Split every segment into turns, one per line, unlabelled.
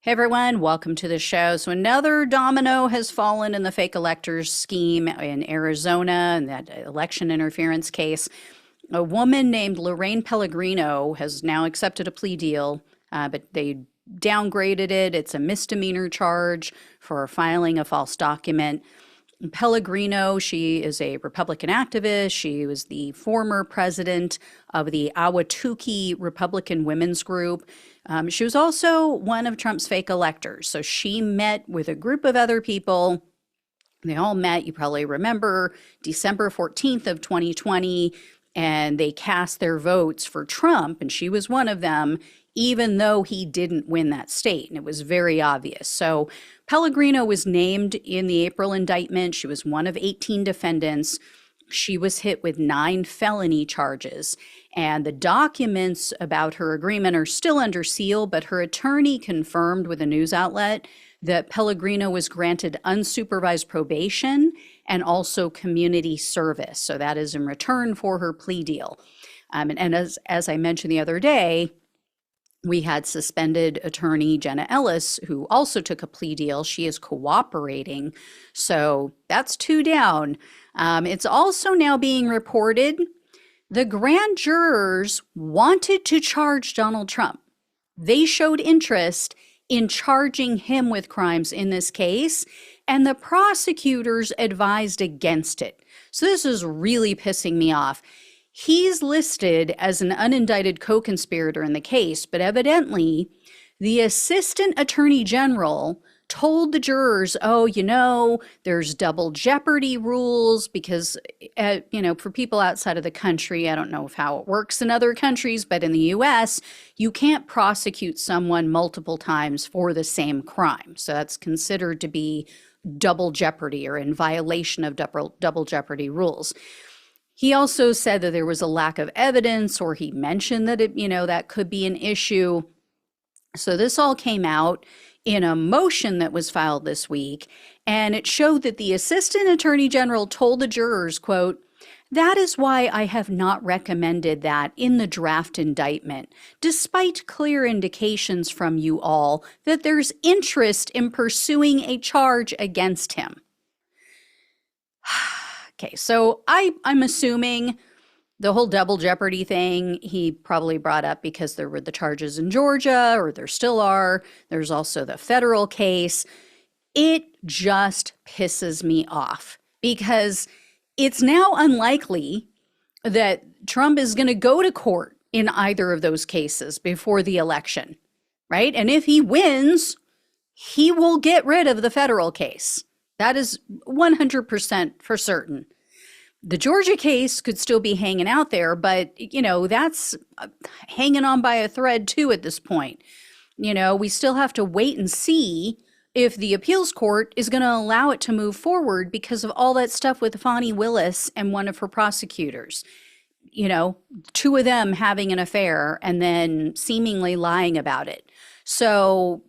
Hey everyone, welcome to the show. So another domino has fallen in the fake electors scheme in Arizona and that election interference case. A woman named Lorraine Pellegrino has now accepted a plea deal, but they downgraded it. It's a misdemeanor charge for filing a false document. Pellegrino, she is a Republican activist. She was the former president of the Ahwatukee Republican Women's Group. She was also one of Trump's fake electors. So she met with a group of other people. They all met, you probably remember, December 14th of 2020, and they cast their votes for Trump, and she was one of them, even though he didn't win that state. And it was very obvious. So Pellegrino was named in the April indictment. She was one of 18 defendants. She was hit with 9 felony charges. And the documents about her agreement are still under seal, but her attorney confirmed with a news outlet that Pellegrino was granted unsupervised probation and also community service. So that is in return for her plea deal. And as I mentioned the other day, we had suspended attorney Jenna Ellis, who also took a plea deal. She is cooperating. So that's 2 down. It's also now being reported the grand jurors wanted to charge Donald Trump. They showed interest in charging him with crimes in this case, and the prosecutors advised against it. So this is really pissing me off. He's listed as an unindicted co-conspirator in the case, but evidently the assistant attorney general told the jurors, there's double jeopardy rules because, for people outside of the country, I don't know how it works in other countries, but in the US, you can't prosecute someone multiple times for the same crime. So that's considered to be double jeopardy or in violation of double jeopardy rules. He also said that there was a lack of evidence, or he mentioned that that could be an issue. So this all came out in a motion that was filed this week, and it showed that the assistant attorney general told the jurors, quote, "That is why I have not recommended that in the draft indictment, despite clear indications from you all that there's interest in pursuing a charge against him." Okay, so I'm assuming the whole double jeopardy thing he probably brought up because there were the charges in Georgia, or there still are. There's also the federal case. It just pisses me off because it's now unlikely that Trump is going to go to court in either of those cases before the election, right? And if he wins, he will get rid of the federal case. That is 100% for certain. The Georgia case could still be hanging out there, but, that's hanging on by a thread too at this point. We still have to wait and see if the appeals court is going to allow it to move forward because of all that stuff with Fani Willis and one of her prosecutors. 2 of them having an affair and then seemingly lying about it. So,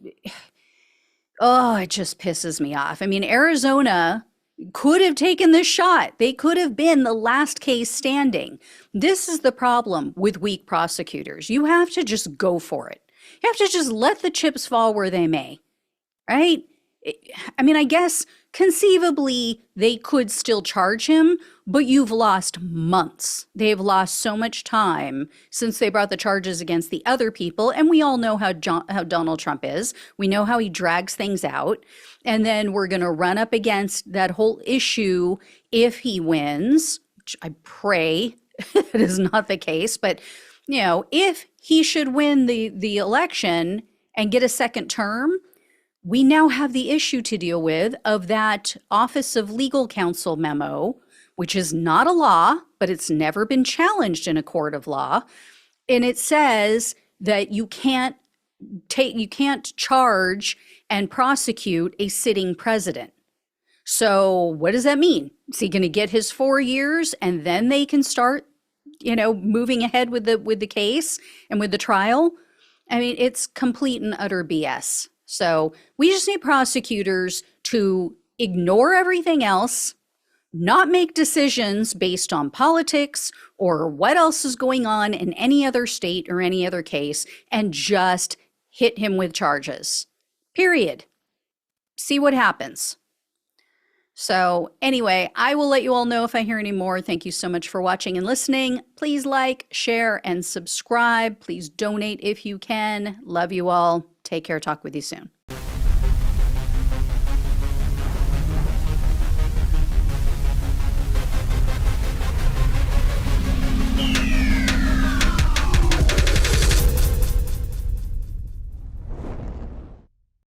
it just pisses me off. I mean, Arizona could have taken this shot. They could have been the last case standing. This is the problem with weak prosecutors. You have to just go for it. You have to just let the chips fall where they may, right? I mean, I guess conceivably they could still charge him, but you've lost months. They've lost so much time since they brought the charges against the other people. And we all know how Donald Trump is. We know how he drags things out. And then we're going to run up against that whole issue if he wins, which I pray that is not the case. But, if he should win the election and get a second term, we now have the issue to deal with of that Office of Legal Counsel memo, which is not a law, but it's never been challenged in a court of law. And it says that you can't charge and prosecute a sitting president. So what does that mean? Is he going to get his 4 years and then they can start, moving ahead with the case and with the trial? I mean, it's complete and utter BS. So we just need prosecutors to ignore everything else, not make decisions based on politics or what else is going on in any other state or any other case, and just hit him with charges. period. See what happens. So anyway, I will let you all know if I hear any more. Thank you so much for watching and listening. Please like, share, and subscribe. Please donate if you can. Love you all. Take care. Talk with you soon.